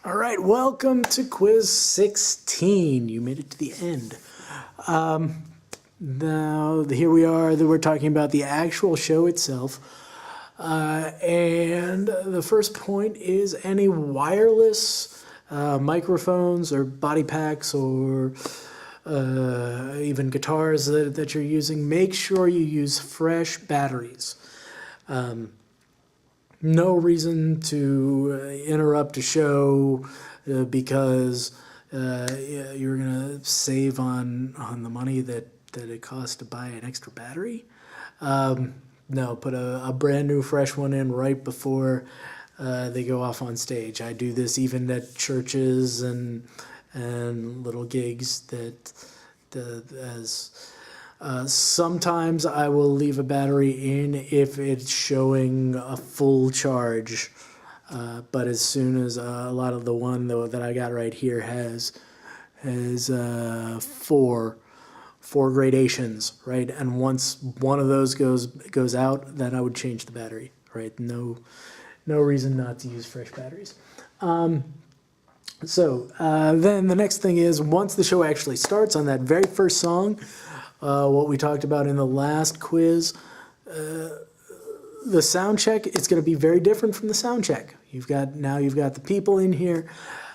All right, welcome to quiz 16. You made it to the end. Now, here we are, we're talking about the actual show itself. And the first point is any wireless microphones or body packs or even guitars that you're using, make sure you use fresh batteries. No reason to interrupt a show because you're going to save on the money that it costs to buy an extra battery. No, put a brand new fresh one in right before they go off on stage. I do this even at churches and little gigs sometimes I will leave a battery in if it's showing a full charge, but as soon as a lot of the one though that I got right here has four gradations, right? And once one of those goes out, then I would change the battery, right? No reason not to use fresh batteries. So then the next thing is once the show actually starts on that very first song. What we talked about in the last quiz, the sound check, it's going to be very different from the sound check. You've got the people in here,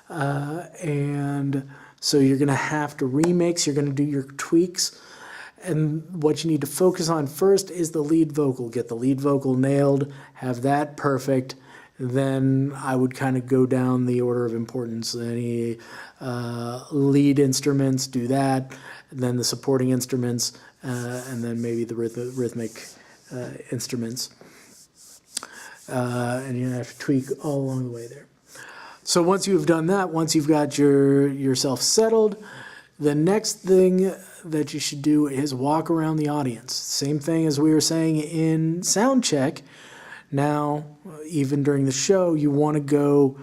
and so you're going to have to remix, you're going to do your tweaks, and what you need to focus on first is the lead vocal. Get the lead vocal nailed, have that perfect, then I would kind of go down the order of importance. Any lead instruments, do that, then the supporting instruments, and then maybe the rhythmic instruments. And you're going to have to tweak all along the way there. So once you've done that, once you've got yourself settled, the next thing that you should do is walk around the audience. Same thing as we were saying in sound check. Now, even during the show, you want to go,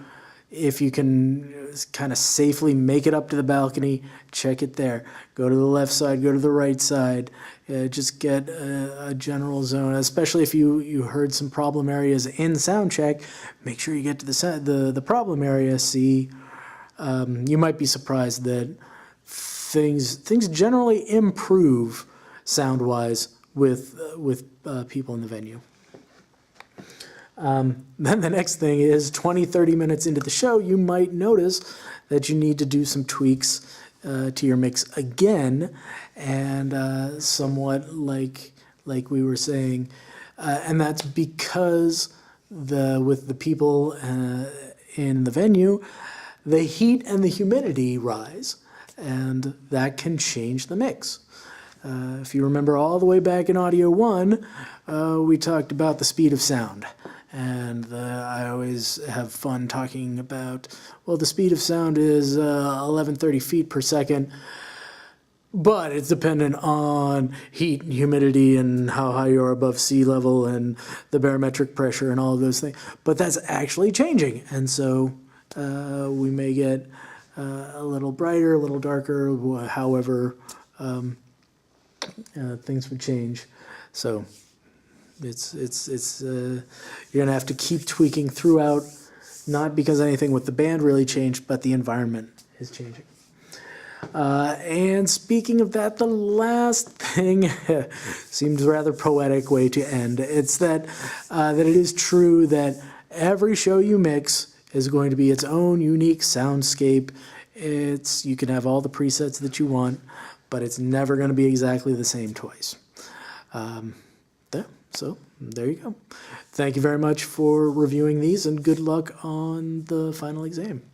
if you can kind of safely make it up to the balcony, check it there. Go to the left side, go to the right side. Just get a general zone, especially if you heard some problem areas in sound check. Make sure you get to the problem area. See, you might be surprised that things generally improve sound-wise with people in the venue. Then the next thing is 20-30 minutes into the show, you might notice that you need to do some tweaks to your mix again, and somewhat like we were saying, and that's because with the people in the venue, the heat and the humidity rise, and that can change the mix. If you remember all the way back in Audio 1, we talked about the speed of sound. And I always have fun talking about, well, the speed of sound is 1130 feet per second, but it's dependent on heat and humidity and how high you are above sea level and the barometric pressure and all of those things. But that's actually changing. And so we may get a little brighter, a little darker, however things would change. So you're gonna have to keep tweaking throughout, not because anything with the band really changed, but the environment is changing. And speaking of that, the last thing seems rather poetic way to end. It's that it is true that every show you mix is going to be its own unique soundscape. You can have all the presets that you want, but it's never going to be exactly the same twice. So there you go. Thank you very much for reviewing these, and good luck on the final exam.